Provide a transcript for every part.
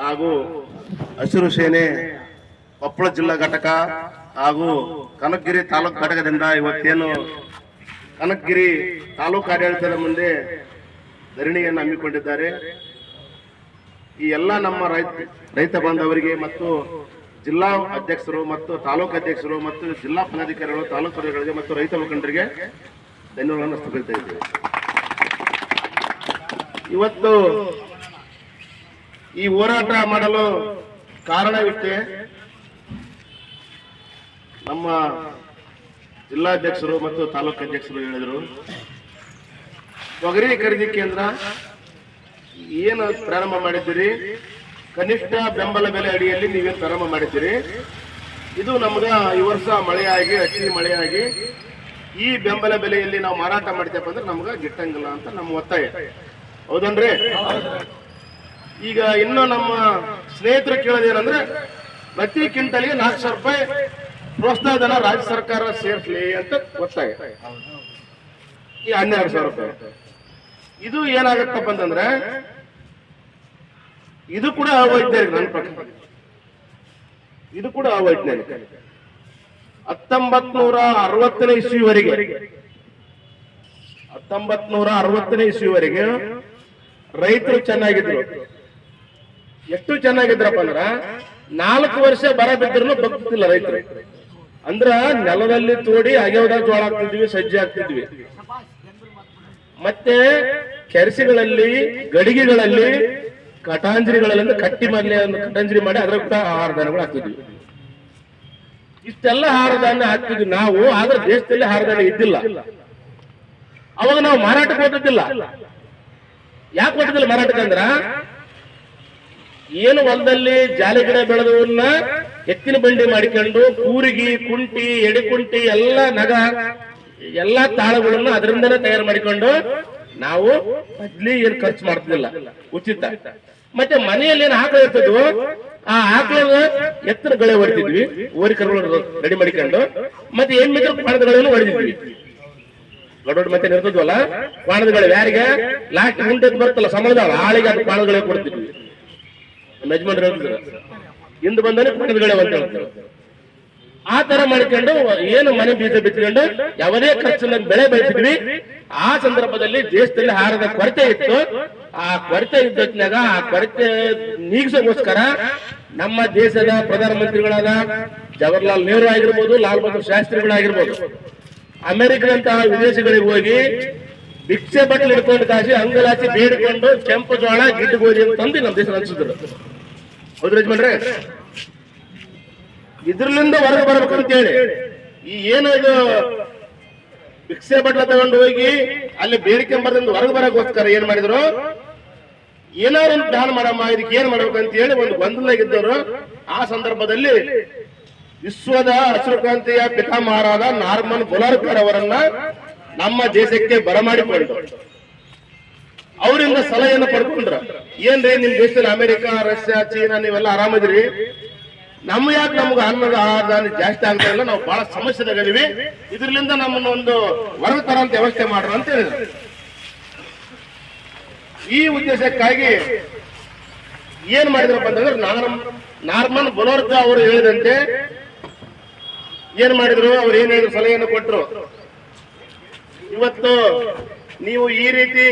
ಹಾಗೂ ಹಸಿರು ಸೇನೆ ಕೊಪ್ಪಳ ಜಿಲ್ಲಾ ಘಟಕ ಹಾಗೂ ಕನಕಗಿರಿ ತಾಲೂಕು ಘಟಕದಿಂದ ಇವತ್ತೇನು ಕನಕಗಿರಿ ತಾಲೂಕು ಆಡಳಿತದ ಮುಂದೆ ಧರಣಿಯನ್ನು ಹಮ್ಮಿಕೊಂಡಿದ್ದಾರೆ. ಈ ಎಲ್ಲ ನಮ್ಮ ರೈತ ಬಾಂಧವರಿಗೆ ಮತ್ತು ಜಿಲ್ಲಾ ಅಧ್ಯಕ್ಷರು ಮತ್ತು ತಾಲೂಕು ಅಧ್ಯಕ್ಷರು ಮತ್ತು ಜಿಲ್ಲಾ ಪದಾಧಿಕಾರಿಗಳು ತಾಲೂಕು ಅಧಿಕಾರಿಗಳಿಗೆ ಮತ್ತು ರೈತ ಮುಖಂಡರಿಗೆ ಧನ್ಯವಾದಗಳನ್ನು ಅರ್ಪಿಸ್ತಾ ಇದ್ದೇವೆ. ಇವತ್ತು ಈ ಹೋರಾಟ ಮಾಡಲು ಕಾರಣವಿಷ್ಟೇ. ನಮ್ಮ ಜಿಲ್ಲಾಧ್ಯಕ್ಷರು ಮತ್ತು ತಾಲೂಕು ಅಧ್ಯಕ್ಷರು ಹೇಳಿದರು, ತೊಗರಿ ಖರೀದಿ ಕೇಂದ್ರ ಏನು ಪ್ರಾರಂಭ ಮಾಡಿದ್ದೀರಿ, ಕನಿಷ್ಠ ಬೆಂಬಲ ಬೆಲೆ ಅಡಿಯಲ್ಲಿ ನೀವೇನು ಪ್ರಾರಂಭ ಮಾಡಿದ್ದೀರಿ, ಇದು ನಮ್ಗೆ ಈ ವರ್ಷ ಮಳೆಯಾಗಿ ಅತಿ ಮಳೆಯಾಗಿ ಈ ಬೆಂಬಲ ಬೆಲೆಯಲ್ಲಿ ನಾವು ಮಾರಾಟ ಮಾಡ್ತೇವೆ ಅಂದ್ರೆ ನಮ್ಗೆ ಗಿಟ್ಟಂಗಿಲ್ಲ ಅಂತ ನಮ್ಮ ಒತ್ತಾಯ. ಹೌದನ್ರಿ? ಈಗ ಇನ್ನು ನಮ್ಮ ಸ್ನೇಹಿತರು ಕೇಳೋದೇನಂದ್ರೆ ಪ್ರತಿ ಕ್ವಿಂಟಲ್ಗೆ 400 ರೂಪಾಯಿ ಪ್ರೋತ್ಸಾಹ ಧನ ರಾಜ್ಯ ಸರ್ಕಾರ ಸೇರಿಸಲಿ ಅಂತ ಒತ್ತಾಯ. ಈ 12,000 ರೂಪಾಯಿ ಇದು ಏನಾಗತ್ತಪ್ಪ ಅಂತಂದ್ರೆ ಇದು ಕೂಡ ಅವೈಜ್ಞಾನಿಕ. ನನ್ನ ಪ್ರಕಾರ ಇದು ಕೂಡ ಅವೈಜ್ಞಾನಿಕ. 1960ನೇ ಇಸ್ವಿವರೆಗೆ ರೈತರು ಚೆನ್ನಾಗಿದ್ರು. ಎಷ್ಟು ಚೆನ್ನಾಗಿದ್ರಪ್ಪ ಅಂದ್ರ 4 ವರ್ಷ ಬರ ಬಿದ್ದರೂ ಬಗ್ತಿಲ್ಲ ರೈತರು. ಅಂದ್ರ ನೆಲದಲ್ಲಿ ತೋಡಿ ಅಗೆವದಾಗ ಜೋಳ ಹಾಕ್ತಿದ್ವಿ, ಸಜ್ಜೆ ಹಾಕ್ತಿದ್ವಿ. ಮತ್ತೆ ಕೆರಸಿಗಳಲ್ಲಿ, ಗಡಿಗೆಗಳಲ್ಲಿ, ಕಟಾಂಜರಿಗಳಲ್ಲಿ ಕಟ್ಟಂಜರಿ ಮಾಡಿ ಅದ್ರ ಕೂಡ ಆಹಾರ ಧಾನ್ಯಗಳು ಹಾಕ್ತಿದ್ವಿ. ಇಷ್ಟೆಲ್ಲ ಆಹಾರ ಧಾನ್ಯ ಹಾಕ್ತಿದ್ವಿ ನಾವು. ಆದ್ರೆ ದೇಶದಲ್ಲಿ ಆಹಾರ ಧಾನ್ಯ ಇದ್ದಿಲ್ಲ. ಅವಾಗ ನಾವು ಮಾರಾಟಕ್ಕೆ ಕೊಟ್ಟಿದ್ದಿಲ್ಲ. ಯಾಕೆ ಕೊಟ್ಟಿದ್ದಿಲ್ಲ ಮಾರಾಟಕ್ಕೆ ಅಂದ್ರ, ಏನು ಹೊಲದಲ್ಲಿ ಜಾಲಿ ಗಿಡ ಬೆಳೆದವನ್ನ ಎತ್ತಿನ ಬಂಡಿ ಮಾಡಿಕೊಂಡು ಕೂರಿಗೆ, ಕುಂಟಿ, ಎಡೆಕುಂಟಿ ಎಲ್ಲ ನಗ ಎಲ್ಲಾ ತಾಳಗಳನ್ನು ಅದರಿಂದನೇ ತಯಾರು ಮಾಡಿಕೊಂಡು ನಾವು ಮೊದ್ಲಿ ಏನು ಖರ್ಚು ಮಾಡ್ತಿದ್ದಿಲ್ಲ, ಉಚಿತ. ಮತ್ತೆ ಮನೆಯಲ್ಲಿ ಏನು ಆಕಳ ಇರ್ತದೋ ಆ ಆಕಳ ಎತ್ತಿನ ಗಳೆ ಹೊಡಿತಿದ್ವಿ, ಓರಿ ಕರುಗಳು ರೆಡಿ ಮಾಡಿಕೊಂಡು. ಮತ್ತೆ ಏನ್ ಮಿತ್ರ ಪಾಣದಗಳನ್ನು ಹೊಡಿತಿದ್ವಿ. ದೊಡ್ಡ ಮತ್ತೆ ಇರ್ತದ್ವಲ್ಲ ಪಾಣದಗಳು, ಯಾರಿಗೆ ಲಾಸ್ಟ್ ಮುಂದೆ ಬರ್ತಲ್ಲ ಸಂಬಳದ ಆಳಿಗೆ ಅದು ಪಾಣದಗಳೇ ಕೊಡ್ತಿದ್ವಿ. ಯಜಮಾನ್ರು ಹೇಳ್ತಿದ್ರು ಹಿಂದ್ ಬಂದಾನೆ ಪಾಣದಗಳೇ ಅಂತ ಹೇಳ್ತಾರೆ. ಆ ತರ ಮಾಡಿಕೊಂಡು ಏನು ಮನೆ ಬೀಜ ಬಿತ್ಕೊಂಡು ಯಾವುದೇ ಖರ್ಚಿನ ಬೆಳೆ ಬೆಳೆಸಿದ್ವಿ. ಆ ಸಂದರ್ಭದಲ್ಲಿ ದೇಶದಲ್ಲಿ ಆಹಾರದ ಕೊರತೆ ಇತ್ತು. ಆ ಕೊರತೆ ಇದ್ದತ್ನಾಗ ಆ ಕೊರತೆ ನೀಗಿಸೋಗೋಸ್ಕರ ನಮ್ಮ ದೇಶದ ಪ್ರಧಾನಮಂತ್ರಿಗಳಾದ ಜವಾಹರ್ಲಾಲ್ ನೆಹರು ಆಗಿರ್ಬೋದು, ಲಾಲ್ ಬಹದ್ದೂರ್ ಶಾಸ್ತ್ರಿಗಳಾಗಿರ್ಬೋದು, ಅಮೆರಿಕದಂತಹ ವಿದೇಶಗಳಿಗೆ ಹೋಗಿ ಭಿಕ್ಷೆ ಬಟ್ಟಲು ಹಿಡ್ಕೊಂಡು ಕಾಸಿ ಅಂಗಲಾಚಿ ಬೇಡಿಕೊಂಡು ಕೆಂಪು ಜೋಳ, ಗಿಡ್ಡು ಗೋಧಿ ಅಂತಂದು ನಮ್ಮ ದೇಶ ಅನ್ಸಿದ್ರು. ಹೌದು ಯಜಮಾನ್ರೆ? ಇದ್ರಲಿಂದ ಹೊರಗೆ ಬರ್ಬೇಕಂತ ಹೇಳಿ ಈ ಏನು ಇದು ಭಿಕ್ಷೆ ಬಟ್ಲ ತಗೊಂಡು ಹೋಗಿ ಅಲ್ಲಿ ಬೇಡಿಕೆ ಬರೆದಿಂದ ಹೊರಗೆ ಬರೋಕ್ಕೋಸ್ಕರ ಏನ್ ಮಾಡಿದ್ರು, ಏನಾದ್ರು ಒಂದು ಪ್ಲಾನ್ ಮಾಡಮ್ಮ, ಇದಕ್ಕೆ ಏನ್ ಮಾಡ್ಬೇಕಂತ ಹೇಳಿ ಒಂದು ಗೊಂದಲಾಗಿದ್ದವರು. ಆ ಸಂದರ್ಭದಲ್ಲಿ ವಿಶ್ವದ ಹಸಿರು ಕ್ರಾಂತಿಯ ಪಿತಾಮಹರಾದ ನಾರ್ಮನ್ ಬೋಲಾರ್ಕರ್ ಅವರನ್ನ ನಮ್ಮ ದೇಶಕ್ಕೆ ಬರಮಾಡಿಕೊಂಡು ಅವರಿಂದ ಸಲಹೆಯನ್ನು ಪಡ್ಕೊಂಡ್ರ. ಏನ್ರಿ ನಿಮ್ ದೇಶದಲ್ಲಿ ಅಮೆರಿಕ, ರಷ್ಯಾ, ಚೀನಾ ನೀವೆಲ್ಲ ಆರಾಮದ್ರಿ, ನಮ್ಮ ಯಾಕೆ ನಮ್ಗೆ ಅನ್ನದ ಆಹಾರ ಜಾಸ್ತಿ ಆಗ್ತಾ ಇಲ್ಲ, ನಾವು ಬಹಳ ಸಮಸ್ಯೆದಾಗಿದೀವಿ, ಇದರಿಂದ ನಮ್ಮನ್ನ ಒಂದು ಹೊರಗೆ ತರಂತ ವ್ಯವಸ್ಥೆ ಮಾಡ್ರ ಅಂತ ಹೇಳಿದ್ರು. ಈ ಉದ್ದೇಶಕ್ಕಾಗಿ ಏನ್ ಮಾಡಿದ್ರಪ್ಪ ಅಂತಂದ್ರೆ ನಾರ್ಮನ್ ಬೋಲಾರ್ಕರ್ ಅವರು ಹೇಳಿದಂತೆ ಏನ್ ಮಾಡಿದ್ರು, ಅವ್ರು ಏನ್ ಹೇಳಿದ್ರು, ಸಲಹೆಯನ್ನು ಕೊಟ್ಟರು. ಇವತ್ತು ನೀವು ಈ ರೀತಿ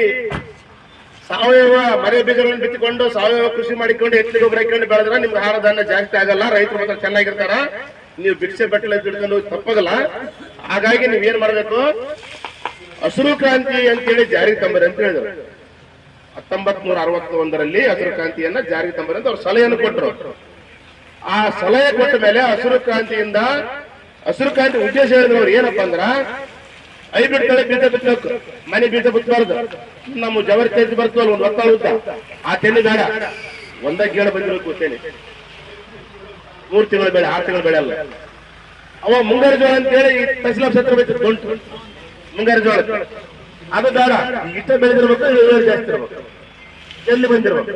ಸಾವಯವ ಮರೆ ಬೀಜಗಳನ್ನು ಬಿತ್ತಿಕೊಂಡು ಸಾವಯವ ಕೃಷಿ ಮಾಡಿಕೊಂಡು ಎತ್ತಿಗೆ ಗೊಬ್ಬರ ಹಾಕೊಂಡು ಬೆಳೆದ್ರೆ ನಿಮ್ಗೆ ಆಹಾರ ಧಾನ್ಯ ಜಾಸ್ತಿ ಆಗಲ್ಲ, ರೈತರು ಮಾತ್ರ ಚೆನ್ನಾಗಿರ್ತಾರ, ನೀವು ಭಿಕ್ಷೆ ಬಟ್ಟಲೆ ಬಿಡ್ಕೊಂಡು ತಪ್ಪಾಗಲ್ಲ. ಹಾಗಾಗಿ ನೀವ್ ಏನ್ ಮಾಡ್ಬೇಕು, ಹಸಿರು ಕ್ರಾಂತಿ ಅಂತೇಳಿ ಜಾರಿಗೆ ತಂಬರಿ ಅಂತ ಹೇಳಿದ್ರು. 1961ರಲ್ಲಿ ಹಸಿರು ಕ್ರಾಂತಿಯನ್ನ ಜಾರಿಗೆ ತಂಬರಿ ಅಂತ ಅವ್ರು ಸಲಹೆಯನ್ನು ಕೊಟ್ಟರು. ಆ ಸಲಹೆ ಕೊಟ್ಟ ಮೇಲೆ ಹಸಿರು ಕ್ರಾಂತಿ ಉದ್ದೇಶ ಹೇಳಿದ್ರು ಅವ್ರು ಏನಪ್ಪಾ ಅಂದ್ರ, ಹೈಬ್ರಿಡ್ ತಳಿ ಬೀಜ ಬಿತ್ತಬೇಕು, ಮನೆ ಬೀಜ ಬಿತ್ತಬಾರ್ದು. ನಮ್ಮ ಜವರಿ ತೆಂದು ಬರ್ತವಲ್ಲ ಒಂದು ಒತ್ತಾಳ ಉದ್ದ, ಆ ತೆಂದು ಬೇಡ, ಒಂದ ಗೇಳ ಬಂದಿರೋದು ತೆನೆ 3 ತಿಂಗಳ ಬೆಳೆ, 6 ತಿಂಗಳ ಬೆಳೆ ಅಲ್ಲ. ಅವ ಮುಂಗಾರು ಜೋಳ ಅಂತ ಹೇಳಿ ತಹಸೀಲ್ದಾರ್ ಹತ್ರ ಬೈತಾರೆ, ಗಂಟು ಮುಂಗಾರು ಜೋಳ ಅದು ಬೇಡ, ಇಷ್ಟ ಬೆಳೆದಿರ್ಬೇಕು, ಇಳುವರಿ ಜಾಸ್ತಿ ಇರ್ಬೇಕು, ಎಲ್ಲಿ ಬಂದಿರ್ಬೇಕು.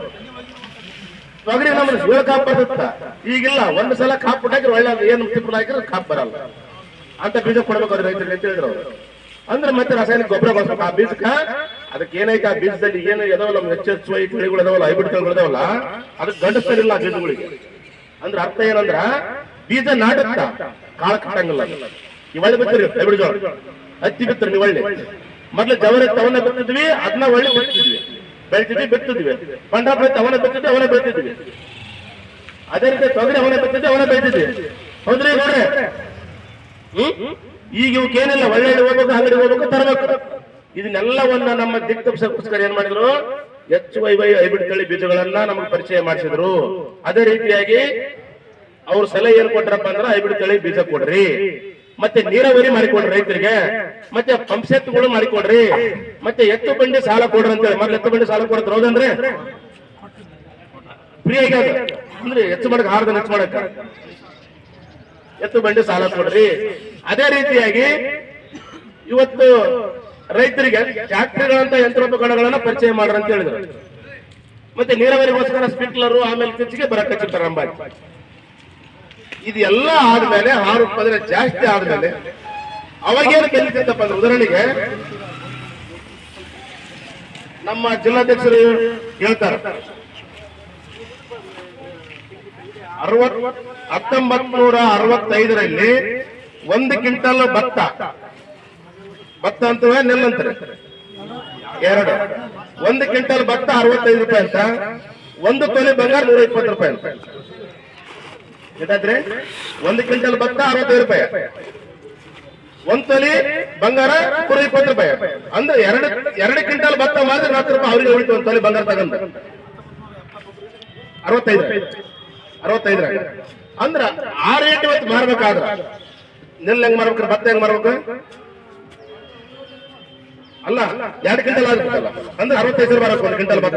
ತೊಗರಿ ನಮ್ಮನ್ನು ಜೋಳ ಕಾಪ್ ಬರ್ತದ, ಈಗಿಲ್ಲ. ಒಂದು ಸಲ ಕಾಪ್ ಬಿಟ್ಟಾಕ್ರೆ ಒಳ್ಳೆ ಏನು ತಿಪ್ಪಲು ಹಾಕಿದ್ರೆ ಕಾಪ್ ಬರಲ್ಲ ಅಂತ ಬೀಜ ಕೊಡ್ಬೇಕು ಅವ್ರು ರೈತರಿಗೆ ಅಂತ ಹೇಳಿದ್ರು ಅವರು. ಅಂದ್ರೆ ಮತ್ತೆ ರಾಸಾಯನಿಕ ಗೊಬ್ಬರ ಬಳಸ್ಬೇಕು ಆ ಬೀಜಕ್ಕ. ಅದಕ್ಕೆ ಏನೈತೆ ಆ ಬೀಜದಲ್ಲಿ ಏನು ಎದವಲ್ಲ HHY ತಳಿಗಳು ಎದವಲ್ಲ ಹೈಬ್ರಿಡ್ ತಳಿಗಳು ಇದಾವಲ್ಲ ಅದಕ್ಕೆ ಗಂಡಸ್ತರಿಲ್ಲ ಆ ಬೀಜಗಳಿಗೆ. ಅಂದ್ರೆ ಅರ್ಥ ಏನಂದ್ರ ಬೀಜ ನಾಟುತ್ತ ಕಾಳ ಕಟ್ಟಂಗಿಲ್ಲ. ನೀವು ಒಳ್ಳೆ ಬಿತ್ತರಿ ಹೈಬ್ರಿಡ್ ಜೋಳ ಹತ್ತಿ ಬಿತ್ತರಿ ನೀವು ಒಳ್ಳೆ ಮೊದ್ಲು ಜವರ ತವನ ಬಿತ್ತಿದ್ವಿ ಅದನ್ನ ಒಳ್ಳೆ ಬೆಳಿತಿದ್ವಿ ಬಿತ್ತಿದ್ವಿ. ಪಂಡ್ರಾಪುರ ತವನ ಬಿತ್ತಿದ್ವಿ ಅವನ ಬೆಳಿತಿದ್ವಿ. ಅದೇ ರೀತಿ ತೊಗರಿ ಅವನ ಬಿತ್ತಿದ್ವಿ ಅವನ ಬೆಳಿತಿದ್ವಿ. ಹೌದ್ರಿ ನೋಡ್ರಿ. ಈಗ ಇವಕ್ಕೇನಿಲ್ಲ ಒಳ್ಳೆ ಹೋಗ್ಬೇಕು ಅಂಗಡಿ ಹೋಗ್ಬೇಕು ತರಬೇಕು. ಇದನ್ನೆಲ್ಲವನ್ನ ನಮ್ಮ ದಿಕ್ತಪ್ಸಕ್ಕೋಸ್ಕರ ಏನ್ ಮಾಡಿದ್ರು HYY ಹೈಬ್ರಿಡ್ ತಳಿ ಬೀಜಗಳನ್ನ ನಮಗೆ ಪರಿಚಯ ಮಾಡಿಸಿದ್ರು. ಅದೇ ರೀತಿಯಾಗಿ ಅವ್ರ ಸಲಹೆ ಏನ್ ಕೊಟ್ರಪ್ಪ ಅಂದ್ರ ಹೈಬ್ರಿಡ್ ತಳಿ ಬೀಜ ಕೊಡ್ರಿ, ಮತ್ತೆ ನೀರಾವರಿ ಮಾಡಿಕೊಡ್ರಿ ರೈತರಿಗೆ, ಮತ್ತೆ ಪಂಪ್ಸೆಟ್ಗಳು ಮಾಡಿಕೊಡ್ರಿ, ಮತ್ತೆ ಎತ್ತು ಬಂಡಿ ಸಾಲ ಕೊಡ್ರಿ ಅಂತೇಳಿ. ಮೊದ್ಲು ಎತ್ತು ಬಂಡಿ ಸಾಲ ಕೊಡ್ತಾರೆ ಹೌದಂದ್ರೆ ಫ್ರೀ ಆಗ್ಯಾದ. ಅಂದ್ರೆ ಹೆಚ್ಚು ಮಾಡಕ್ ಹಾರ್ದನ್ ಹೆಚ್ಚು ಮಾಡಕ್ ಎತ್ತು ಬಂಡಿ ಸಾಲ ಕೊಡ್ರಿ. ಅದೇ ರೀತಿಯಾಗಿ ಇವತ್ತು ರೈತರಿಗೆ ಟ್ರಾಕ್ಟರ್ಗಳಂತ ಯಂತ್ರೋಪಕರಣಗಳನ್ನ ಪರಿಚಯ ಮಾಡ್ರಿ ಅಂತ ಹೇಳಿದ್ರು. ಮತ್ತೆ ನೀರಾವರಿಗೋಸ್ಕರ ಸ್ಪ್ರಿಂಕ್ಲರು ಆಮೇಲೆ ಕಿಚ್ಚಿಗೆ ಬರಕ್ ಹಚ್ಚಿರ್ತಾರ ಅಂಬಾರಿ. ಇದೆಲ್ಲ ಆದ್ಮೇಲೆ ಹಾಲು ಉತ್ಪಾದನೆ ಜಾಸ್ತಿ ಆದ್ಮೇಲೆ ಅವಾಗೇನು ಕಲಿತಪ್ಪ ಅಂದ್ರೆ ಉದಾಹರಣೆಗೆ ನಮ್ಮ ಜಿಲ್ಲಾಧ್ಯಕ್ಷರು ಹೇಳ್ತಾರೆ 1965ರಲ್ಲಿ 1 ಕ್ವಿಂಟಲ್ ಭತ್ತ ಅಂತವೇ ನೆಲ್ಲಂತಾರೆ 1 ಕ್ವಿಂಟಲ್ ಭತ್ತ 65 ರೂಪಾಯಿ ಅಂತ, 1 ತೊಲೆ ಬಂಗಾರ 120 ರೂಪಾಯಿ ಅಂತ. ಗೊತ್ತಾದ್ರೆ 1 ಕ್ವಿಂಟಲ್ ಭತ್ತ 65 ರೂಪಾಯಿ, 1 ತೊಲೆ ಬಂಗಾರ 120 ರೂಪಾಯಿ. ಅಂದ್ರೆ 2 ಕ್ವಿಂಟಲ್ ಭತ್ತ ಮಾತ್ರ 40 ರೂಪಾಯಿ ಅವರಿಗೆ ಉಳಿತು. 1 ತೊಲೆ ಬಂಗಾರ ತಗೊಂಡು 65 ಅಂದ್ರ ಆ ರೇಟ್ ಇವತ್ತು ಮಾರ್ಬೇಕಾದ್ರ ನೆಲ್ ಹೆಂಗ್ ಮಾರ್ಬೇಕ್ರ ಭತ್ತ ಹೆಂಗ್ ಮಾರ್ಬೇಕು ಅಲ್ಲ 2 ಕ್ವಿಂಟಲ್ ಆಗ್ಬೇಕಲ್ಲ. ಅಂದ್ರೆ 65 ರೂಪಾಯಿ 1 ಕ್ವಿಂಟಲ್ ಭತ್ತ.